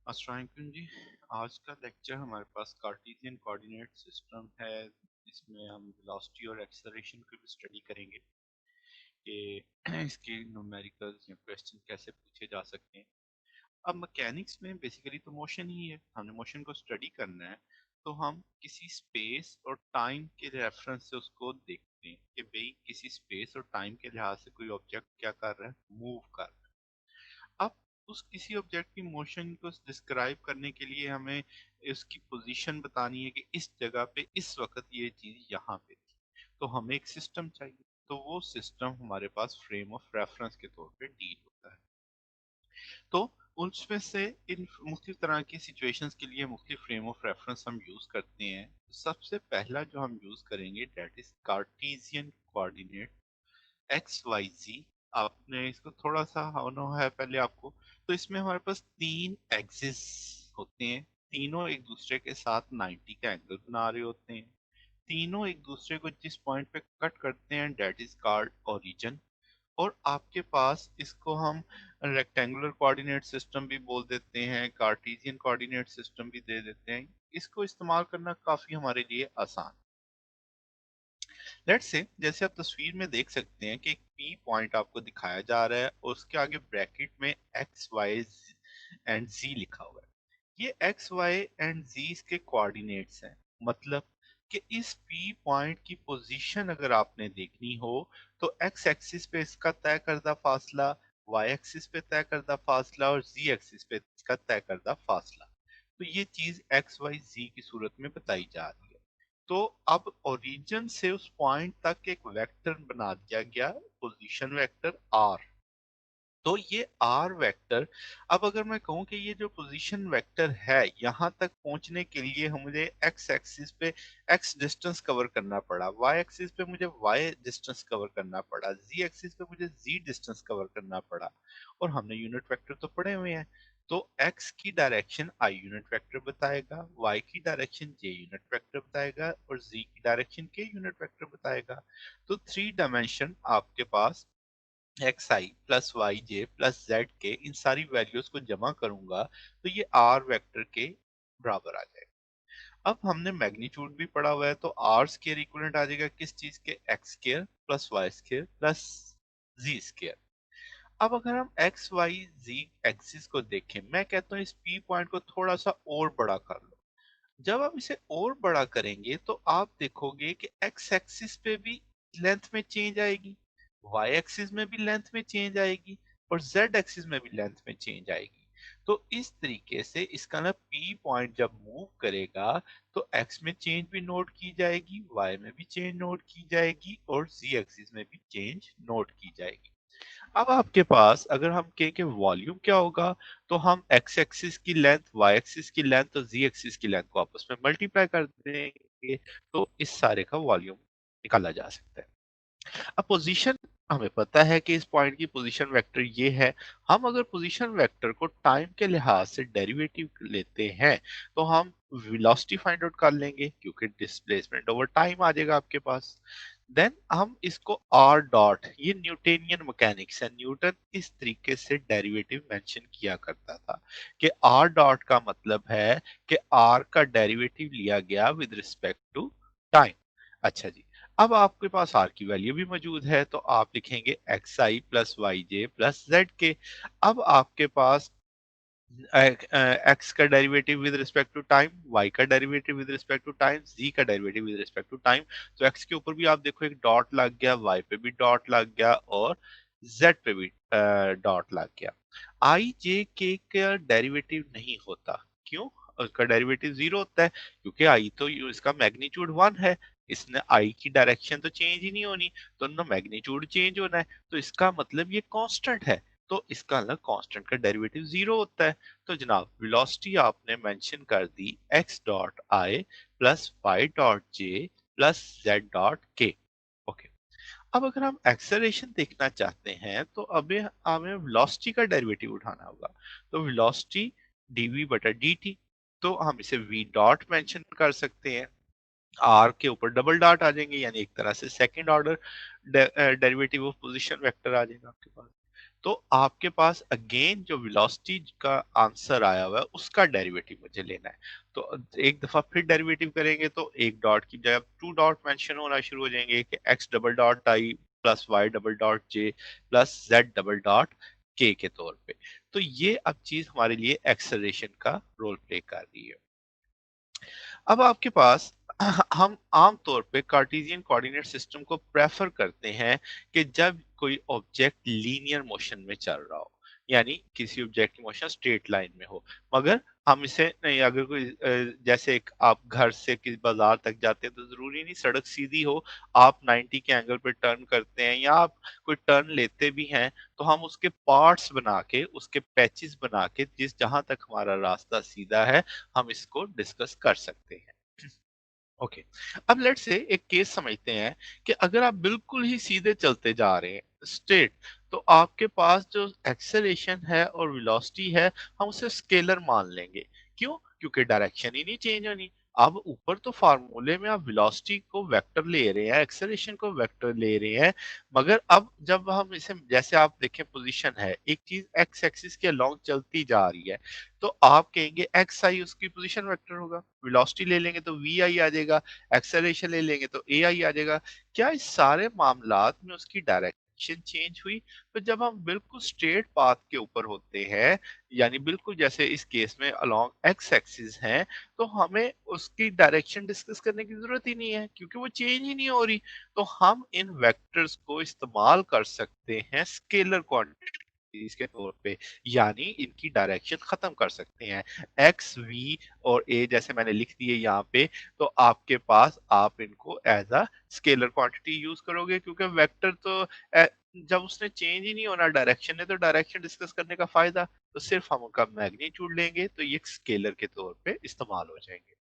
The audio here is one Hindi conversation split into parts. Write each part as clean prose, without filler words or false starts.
अस्सलाम वालेकुम जी। आज का लेक्चर हमारे पास कार्टेशियन कोऑर्डिनेट सिस्टम है। इसमें हम वेलोसिटी और एक्सेलरेशन की भी स्टडी करेंगे कि इसके न्यूमेरिकल्स या क्वेश्चन कैसे पूछे जा सकते हैं। अब मैकेनिक्स में बेसिकली तो मोशन ही है, हमने मोशन को स्टडी करना है, तो हम किसी स्पेस और टाइम के रेफरेंस से उसको देखते हैं कि भाई किसी स्पेस और टाइम के लिहाज से कोई ऑब्जेक्ट क्या कर रहा है, मूव कर रहा है। अब उस किसी ऑब्जेक्ट की मोशन को डिस्क्राइब करने के लिए हमें उसकी पोजीशन बतानी है कि इस जगह पे इस वक्त ये चीज यहाँ पे थी, तो हमें एक सिस्टम चाहिए। तो वो सिस्टम हमारे पास फ्रेम ऑफ रेफरेंस के तौर पे डील होता है। तो उसमें से इन मुख्तलिफ तरह की सिचुएशंस के लिए मुख्तलिफ फ्रेम ऑफ रेफरेंस हम यूज करते हैं। सबसे पहला जो हम यूज करेंगे that is cartesian coordinate x y z. आपने इसको थोड़ा सा होना है पहले आपको। तो इसमें हमारे पास तीन एक्सिस होते हैं, तीनों एक दूसरे के साथ 90 का एंगल बना रहे होते हैं। तीनों एक दूसरे को जिस पॉइंट पे कट करते हैं डेट इज कॉल्ड ओरिजिन। और आपके पास इसको हम रेक्टेंगुलर कोऑर्डिनेट सिस्टम भी बोल देते हैं, कार्टेशियन कोऑर्डिनेट सिस्टम भी दे देते हैं। इसको इस्तेमाल करना काफी हमारे लिए आसान। लेट्स से जैसे आप तस्वीर में देख सकते हैं कि एक पी पॉइंट आपको दिखाया जा रहा है और उसके आगे ब्रैकेट में एक्स वाई एंड जी लिखा हुआ है। ये एक्स वाई एंड जी इसके कोऑर्डिनेट्स हैं। मतलब कि इस पी पॉइंट की पोजीशन अगर आपने देखनी हो तो एक्स एक्सिस पे इसका तय करदा फासला, वाई एक्सिस पे तय करदा फासला और जी एक्सिस पे इसका तय करदा फासला। तो ये चीज एक्स वाई जी की सूरत में बताई जा रही है। तो अब ओरिजिन से उस पॉइंट तक एक वेक्टर बना दिया गया, पोजीशन वेक्टर आर। तो ये आर वेक्टर, अब अगर मैं कहूं कि ये जो पोजीशन वेक्टर है यहां तक पहुंचने के लिए हम मुझे एक्स एक्सिस पे एक्स डिस्टेंस कवर करना पड़ा, वाई एक्सिस पे मुझे वाई डिस्टेंस कवर करना पड़ा, जी एक्सिस पे मुझे जी डिस्टेंस कवर करना पड़ा। और हमने यूनिट वेक्टर तो पढ़े हुए हैं। तो x की डायरेक्शन i यूनिट वेक्टर बताएगा, y की डायरेक्शन j यूनिट वेक्टर बताएगा और z की डायरेक्शन k यूनिट वेक्टर बताएगा। तो थ्री डायमेंशन आपके पास x i plus y j plus z के, इन सारी वैल्यूज को जमा करूंगा तो ये आर वेक्टर के बराबर आ जाएगा। अब हमने मैग्नीट्यूड भी पढ़ा हुआ है, तो आर स्केयर इक्वलेंट आ जाएगा किस चीज के, x square plus y square plus z square. अब अगर हम एक्स वाई जी एक्सिस को देखें, मैं कहता हूँ इस पी पॉइंट को थोड़ा सा और बड़ा कर लो। जब आप इसे और बड़ा करेंगे तो आप देखोगे कि एक्स एक्सिस पे भी लेंथ में चेंज आएगी, वाई एक्सिस में भी लेंथ में चेंज आएगी और जेड एक्सिस में भी लेंथ में चेंज आएगी। तो इस तरीके से इसका ना पी पॉइंट जब मूव करेगा तो एक्स में चेंज भी नोट की जाएगी, वाई में भी चेंज नोट की जाएगी और जी एक्सिस में भी चेंज नोट की जाएगी। अब आपके पास अगर हम कहें कि वॉल्यूम क्या होगा, तो हम एक्स एक्सिस की लेंथ, वाई एक्सिस की लेंथ और जी एक्सिस की लेंथ को आपस में मल्टीप्लाई कर देंगे तो इस सारे का वॉल्यूम निकाला जा सकता है। अब पोजीशन, हमें पता है कि इस पॉइंट की पोजीशन वेक्टर ये है। हम अगर पोजीशन वेक्टर को टाइम के लिहाज से डेरिवेटिव लेते हैं तो हम वेलोसिटी फाइंड आउट कर लेंगे क्योंकि डिस्प्लेसमेंट ओवर टाइम आ जाएगा आपके पास। देन हम इसको आर डॉट, ये न्यूटनियन मैकेनिक्स है, न्यूटन इस तरीके से डेरिवेटिव मेंशन किया करता था कि आर डॉट का मतलब है कि आर का डेरिवेटिव लिया गया विद रिस्पेक्ट टू टाइम। अच्छा जी, अब आपके पास आर की वैल्यू भी मौजूद है तो आप लिखेंगे x i plus y j plus z k. अब आपके पास एक्स का derivative with respect to time, y का derivative with respect to time, z का derivative with respect to time. तो एक्स के ऊपर भी आप देखो एक डॉट लग गया, वाई पे भी डॉट लग गया और जेड पे भी डॉट लग गया। आई जे के का डेरिवेटिव नहीं होता, क्यों? उसका डेरिवेटिव जीरो होता है क्योंकि आई तो इसका मैग्नीट्यूड वन है, इसने आई की डायरेक्शन तो चेंज ही नहीं होनी, तो ना मैग्नीट्यूड चेंज होना है, तो इसका मतलब ये कांस्टेंट है। तो इसका ना कांस्टेंट का डेरिवेटिव जीरो होता है। तो जनाब वेलोसिटी आपने मेंशन कर दी x dot i plus y dot j plus z dot k. Okay, अब अगर हम एक्सेलरेशन देखना चाहते हैं तो अभी हमें वेलोसिटी का डेरिवेटिव उठाना होगा। तो वेलोसिटी dv बटा dt, तो हम इसे v डॉट मेंशन कर सकते हैं, आर के ऊपर डबल डॉट आ जाएंगे, यानी एक तरह से second order derivative of position vector आ जाएगा आपके पास। तो आपके पास अगेन जो वेलोसिटी का आंसर आया हुआ है उसका डेरिवेटिव मुझे लेना है। तो एक दफा फिर डेरिवेटिव करेंगे तो एक डॉट की जगह टू डॉट मेंशन होना शुरू हो जाएंगे कि x double dot i plus y double dot j plus z double dot k तौर पे। तो ये अब चीज हमारे लिए एक्सेलरेशन का रोल प्ले कर रही है। अब आपके पास हम आमतौर पे कार्टेशियन कोऑर्डिनेट सिस्टम को प्रेफर करते हैं कि जब कोई ऑब्जेक्ट लीनियर मोशन में चल रहा हो, यानी किसी ऑब्जेक्ट की मोशन स्ट्रेट लाइन में हो। मगर हम इसे नहीं, अगर कोई जैसे एक आप घर से किसी बाजार तक जाते हैं तो जरूरी नहीं सड़क सीधी हो, आप 90 के एंगल पे टर्न करते हैं या आप कोई टर्न लेते भी हैं, तो हम उसके पार्ट्स बना के, उसके पैचेस बना के, जिस जहां तक हमारा रास्ता सीधा है हम इसको डिस्कस कर सकते हैं। ओके, अब लेट्स से एक केस समझते हैं कि अगर आप बिल्कुल ही सीधे चलते जा रहे हैं स्ट्रेट, तो आपके पास जो एक्सेलरेशन है और वेलोसिटी है हम उसे स्केलर मान लेंगे। क्यों? क्योंकि डायरेक्शन ही नहीं चेंज होनी। अब ऊपर तो फार्मूले में आप वेलोसिटी को वेक्टर ले रहे हैं, एक्सेलरेशन को वेक्टर ले रहे हैं, मगर अब जब हम इसे, जैसे आप देखें पोजीशन है, एक चीज एक्स एक्सिस के अलोंग चलती जा रही है, तो आप कहेंगे एक्स आई उसकी पोजीशन वेक्टर होगा। वेलोसिटी ले लेंगे तो वी आई आ जाएगा, एक्सेलरेशन ले लेंगे तो ए आई आ जाएगा। क्या इस सारे मामलात में उसकी डायरेक्शन चेंज हुई? तो जब हम बिल्कुल स्ट्रेट पाथ के ऊपर होते हैं, यानी बिल्कुल जैसे इस केस में अलोंग एक्स एक्सिस हैं, तो हमें उसकी डायरेक्शन डिस्कस करने की जरूरत ही नहीं है क्योंकि वो चेंज ही नहीं हो रही। तो हम इन वेक्टर्स को इस्तेमाल कर सकते हैं स्केलर क्वांटिटीज के तौर पे, यानी इनकी डायरेक्शन खत्म कर सकते हैं। एक्स वी और ए जैसे मैंने लिख दिए यहाँ पे, तो आपके पास आप इनको as a scalar quantity use करोगे क्योंकि वेक्टर तो जब उसने चेंज ही नहीं होना डायरेक्शन है, तो डायरेक्शन डिस्कस करने का फायदा, तो सिर्फ हम उनका मैग्नीट्यूड लेंगे तो ये स्केलर के तौर पे इस्तेमाल हो जाएंगे।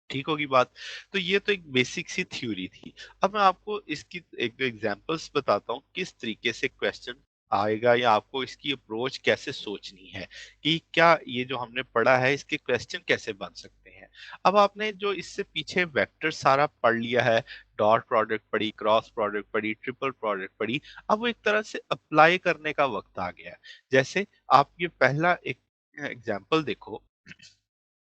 ठीक होगी बात। तो ये तो एक बेसिक सी थ्योरी थी। अब मैं आपको इसकी एक दो एग्जांपल्स बताता हूँ किस तरीके से क्वेश्चन आएगा या आपको इसकी अप्रोच कैसे सोचनी है कि क्या ये जो हमने पढ़ा है इसके क्वेश्चन कैसे बन सकते हैं। अब आपने जो इससे पीछे वेक्टर सारा पढ़ लिया है, डॉट प्रोडक्ट पढ़ी, क्रॉस प्रोडक्ट पढ़ी, ट्रिपल प्रोडक्ट पढ़ी, अब वो एक तरह से अप्लाई करने का वक्त आ गया है। जैसे आप ये पहला एक एग्जाम्पल देखो,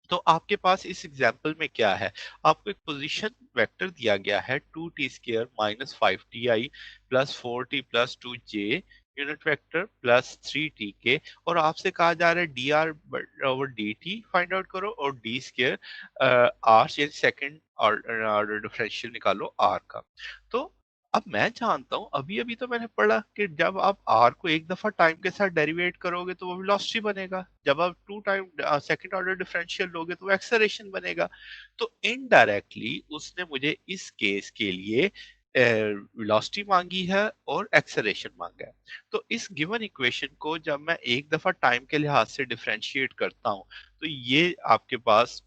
तो आपके पास इस एग्जाम्पल में क्या है, आपको एक पोजीशन वेक्टर दिया गया है 2t² minus 5ti plus 4t+2j unit vector plus 3tk, और आपसे कहा जा रहा है dr/dt फाइंड आउट करो और d² r यानी सेकंड ऑर्डर डिफरेंशियल निकालो r का। तो अब मैं जानता हूं, अभी अभी तो मैंने पढ़ा कि जब आप r को एक दफा टाइम के साथ डेरिवेट करोगे तो वो वेलोसिटी बनेगा, जब आप two time second order differential लोगे तो वो एक्सेलरेशन बनेगा। तो इनडायरेक्टली उसने मुझे इस केस के लिए वेलोसिटी मांगी है और एक्सेलरेशन मांगा है। तो इस गिवन इक्वेशन को जब मैं एक दफा टाइम के लिहाज से डिफरेंशिएट करता हूं, तो ये आपके पास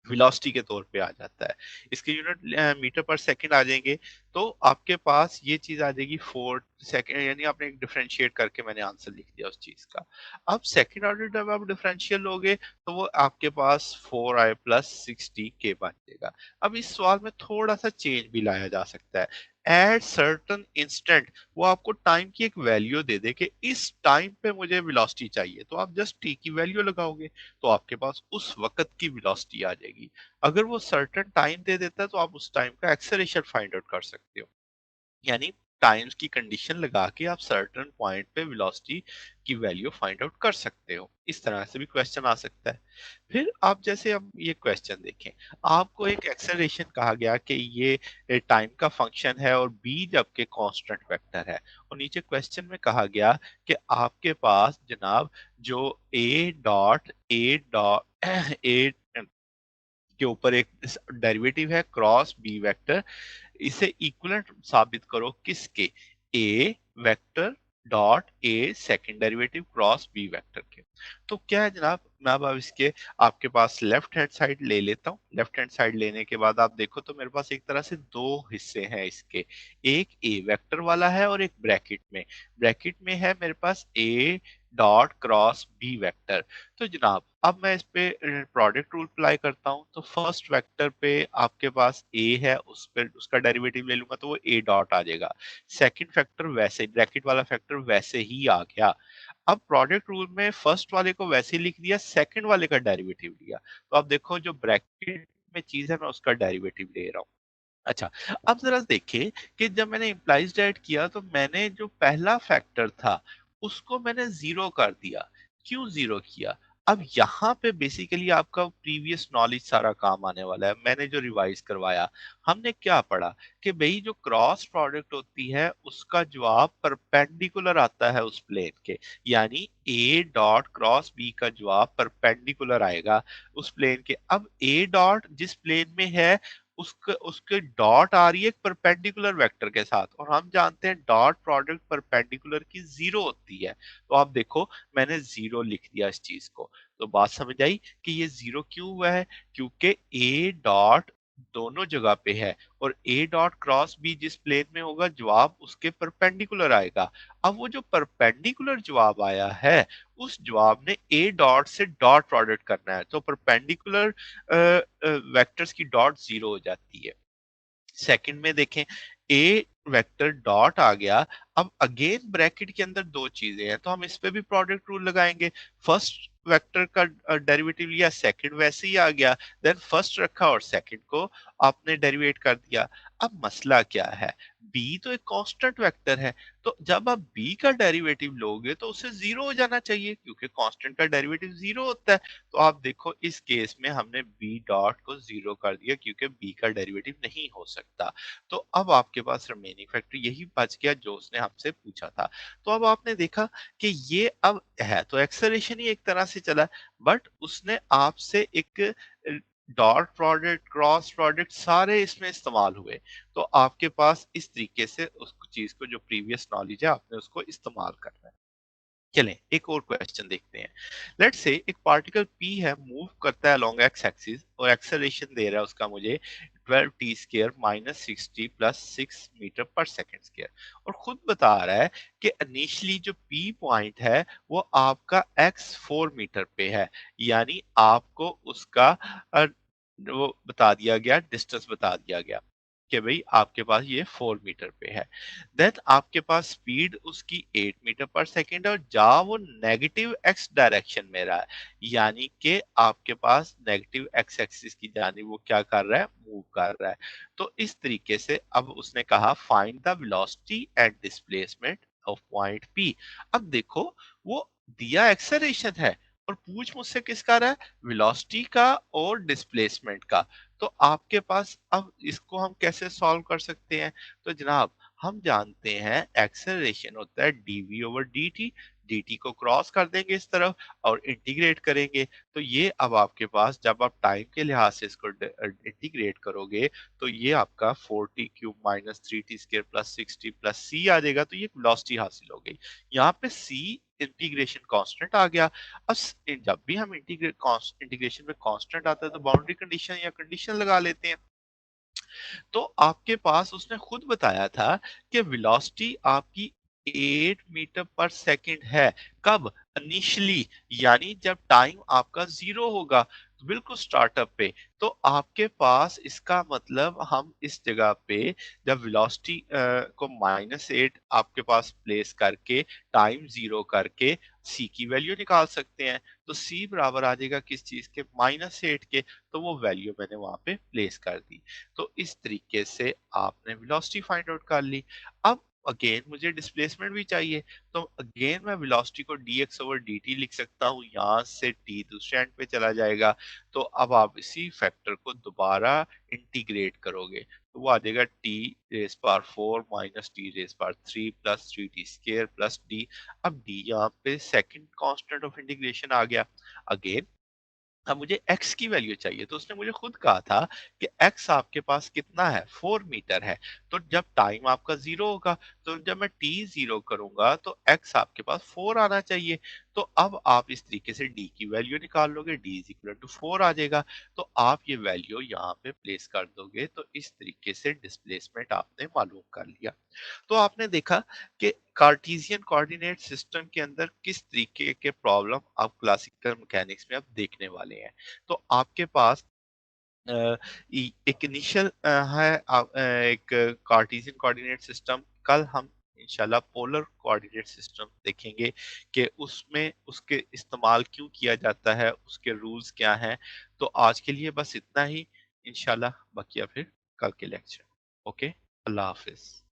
वेलोसिटी के तौर पे आ जाता है। इसके यूनिट मीटर पर सेकंड आ जाएंगे, तो आपके पास ये चीज आ जाएगी 4 सेकंड, यानी आपने एक डिफरेंशिएट करके मैंने आंसर लिख दिया उस चीज का। अब सेकंड ऑर्डर जब आप डिफरेंशियल लोगे तो वो आपके पास 4i+60k बन जाएगा। अब इस सवाल में थोड़ा सा चेंज भी लाया जा सकता है। एट सर्टन इंस्टेंट वो आपको टाइम की एक वैल्यू दे दे कि इस टाइम पे मुझे वेलोसिटी चाहिए, तो आप जस्ट टी की वैल्यू लगाओगे तो आपके पास उस वक्त की वेलोसिटी आ जाएगी। अगर वो सर्टेन टाइम दे देता है तो आप उस टाइम का एक्सेलरेशन फाइंड आउट कर सकते हो, यानी टाइम्स की कंडीशन लगा के आप सर्टेन पॉइंट पे वेलोसिटी की वैल्यू फाइंड आउट कर सकते हो। इस तरह से भी क्वेश्चन आ सकता है। फिर आप जैसे अब ये क्वेश्चन देखें, आपको एक एक्सेलरेशन कहा गया कि ये टाइम का फंक्शन है और बी जबकि कांस्टेंट वेक्टर है, और नीचे क्वेश्चन में कहा गया कि आपके पास जनाब जो ए डॉट ए के ऊपर एक डेरिवेटिव है क्रॉस बी वेक्टर, इसे इक्विवेलेंट साबित करो किसके, a vector dot a second derivative cross b vector के। तो क्या है जनाब, मैं अब इसके आपके पास लेफ्ट हैंड साइड ले लेता हूँ। लेफ्ट हैंड साइड लेने के बाद आप देखो तो मेरे पास एक तरह से दो हिस्से हैं इसके, एक ए वेक्टर वाला है और एक ब्रैकेट में है मेरे पास a dot cross b vector. तो जनाब अब मैं इस पे प्रोडक्ट रूल अप्लाई करता हूँ। तो फर्स्ट वेक्टर पे आपके पास ए है, उस पे उसका डेरिवेटिव ले लूंगा तो वो ए डॉट आ जाएगा। सेकंड फैक्टर वैसे ब्रैकेट वाला फैक्टर वैसे ही आ गया। अब प्रोडक्ट रूल में फर्स्ट वाले को वैसे ही लिख दिया, सेकंड वाले का डेरिवेटिव लिया। तो अब देखो जो ब्रैकेट में चीज है मैं उसका डेरिवेटिव ले रहा हूँ। अच्छा, अब ज़रा देखिए कि जब मैंने इम्प्लाइज़ ऐड किया तो मैंने जो पहला फैक्टर था, उसको मैंने ज़ीरो कर दिया। क्यों ज़ीरो किया? अब यहाँ पे बेसिकली आपका प्रीवियस नॉलेज सारा काम आने वाला है। मैंने जो रिवाइज़ करवाया, हमने क्या पढ़ा कि भई जो क्रॉस प्रोडक्ट होती है, उसका जवाब परपेंडिकुलर आता है उस प्लेन के। यानी ए डॉट क्रॉस बी का जवाब परपेंडिकुलर आएगा उस प्लेन के। अब ए डॉट जिस प्लेन में है उसके उसके डॉट आ रही है एक परपेंडिकुलर वेक्टर के साथ, और हम जानते हैं डॉट प्रोडक्ट परपेंडिकुलर की जीरो होती है। तो आप देखो मैंने जीरो लिख दिया इस चीज को। तो बात समझ आई कि ये जीरो क्यों हुआ है? क्योंकि ए डॉट दोनों जगह पे है, और ए डॉट क्रॉस बी जिस प्लेन में होगा जवाब उसके परपेंडिकुलर आएगा। अब वो जो परपेंडिकुलर जवाब आया है, उस जवाब ने ए डॉट से डॉट प्रोडक्ट करना है, तो परपेंडिकुलर वेक्टर्स की डॉट जीरो हो जाती है। सेकंड में देखें, ए वेक्टर डॉट आ गया। अब अगेन ब्रैकेट के अंदर दो चीजें हैं तो हम इस पे भी प्रोडक्ट रूल लगाएंगे। फर्स्ट वेक्टर का डेरिवेटिव लिया, सेकंड वैसे ही आ गया। देन फर्स्ट रखा और सेकंड को आपने डेरिवेट कर दिया। अब मसला क्या है? बी तो एक कांस्टेंट वेक्टर है, तो जब आप बी का डेरिवेटिव लोगे तो उसे जीरो हो जाना चाहिए, क्योंकि कांस्टेंट का डेरिवेटिव जीरो होता है। तो आप देखो इस केस में हमने बी डॉट को जीरो कर दिया, क्योंकि बी का डेरिवेटिव नहीं हो सकता। तो अब आपके पास रिमेनिंग फैक्टर यही बच गया जो उसने हमसे पूछा था। तो अब आपने देखा कि ये अब है तो एक्सेलरेशन ही एक तरह से चला, बट उसने आपसे एक डॉट प्रोडक्ट क्रॉस प्रोडक्ट सारे इसमें इस्तेमाल हुए। तो आपके पास इस तरीके से उस चीज को जो प्रीवियस नॉलेज है आपने उसको इस्तेमाल करना है। चलें एक और क्वेश्चन देखते हैं। लेट्स से एक पार्टिकल पी है, मूव करता है अलोंग एक्स एक्सिस और एक्सेलरेशन दे रहा है उसका मुझे 12 t square minus 60 plus 6 metre पर सेकंड स्क्वायर, और खुद बता रहा है कि इनिशियली जो पी पॉइंट है वो आपका एक्स 4 मीटर पे है। यानी आपको उसका वो बता दिया गया, डिस्टेंस बता दिया गया कि भाई आपके पास ये 4 मीटर पे है। देन आपके पास स्पीड उसकी 8 मीटर पर सेकंड है और जा वो नेगेटिव एक्स डायरेक्शन में रहा है। यानी कि आपके पास नेगेटिव एक्स एक्सिस की जानिब वो क्या कर रहा है, मूव कर रहा है। तो इस तरीके से अब उसने कहा find the velocity and displacement of point P. अब देखो वो दिया एक्सेलरेशन है और पूछ मुझसे किसका रहा है, वेलोसिटी का और डिस्प्लेसमेंट का। तो आपके पास अब इसको हम कैसे सॉल्व कर सकते हैं? तो जनाब हम जानते हैं एक्सेलरेशन होता है डीवी ओवर डी टी को क्रॉस कर देंगे इस तरफ और इंटीग्रेट करेंगे। तो ये अब आपके पास जब आप टाइम के लिहाज से इसको इंटीग्रेट करोगे तो ये आपका 4t cube minus 3t square plus 6t plus c आ जाएगा। तो ये वेलोसिटी हासिल हो गई। यहाँ पे सी इंटीग्रेशन कांस्टेंट आ गया। अब जब भी हम इंटीग्रेशन में कांस्टेंट आता है तो बाउंड्री कंडीशन या कंडीशन लगा लेते हैं। तो आपके पास उसने खुद बताया था कि वेलोसिटी आपकी 8 मीटर पर सेकंड है। कब? इनिशियली, यानी जब टाइम आपका जीरो होगा, तो बिल्कुल स्टार्टअप पे। तो आपके पास इसका मतलब हम इस जगह पे जब वेलोसिटी को -8 आपके पास प्लेस करके टाइम जीरो करके सी की वैल्यू निकाल सकते हैं। तो सी बराबर आ जाएगा किस चीज के, -8 के। तो वो वैल्यू मैंने वहां पे प्लेस कर दी। तो इस तरीके से आपने वेलोसिटी फाइंड आउट कर ली। अब अगेन मुझे डिस्प्लेसमेंट भी चाहिए, तो अगेन मैं वेलोसिटी को dx ओवर dt लिख सकता हूँ। यहाँ से t दूसरे एंड पे चला जाएगा। तो अब आप इसी फैक्टर को दोबारा इंटीग्रेट करोगे तो वो आ जाएगा t raise power 4 minus t raise power 3 plus 3t square plus d। अब d यहाँ पे सेकंड कांस्टेंट ऑफ इंटीग्रेशन आ गया। अगेन अब मुझे x की वैल्यू चाहिए, तो उसने मुझे खुद कहा था कि x आपके पास कितना है, 4 मीटर है। तो जब टाइम आपका जीरो होगा तो जब मैं t 0 करूँगा तो x आपके पास 4 आना चाहिए। तो अब आप इस तरीके से d की वैल्यू निकाल लोगे, d इज़ इक्वल टू 4 आ जाएगा। तो आप ये वैल्यू यहाँ पे प्लेस कर दोगे, तो इस तरीके से डिस्प्लेसमेंट आपने मालूम कर लिया। तो आपने देखा कि कार्टेशियन कोऑर्डिनेट सिस्टम के अंदर किस तरीके के प्रॉब्लम आप क्लासिकल मैकेनिक्स में अब देखने वाले हैं। तो आपके पास एक इनिशियल है एक कार्टेशियन कोऑर्डिनेट सिस्टम। कल हम इंशाल्लाह पोलर कोऑर्डिनेट सिस्टम देखेंगे कि उसमें उसके इस्तेमाल क्यों किया जाता है, उसके रूल्स क्या हैं। तो आज के लिए बस इतना ही। इंशाल्लाह बकिया फिर कल के लेक्चर। ओके, अल्लाह हाफिज।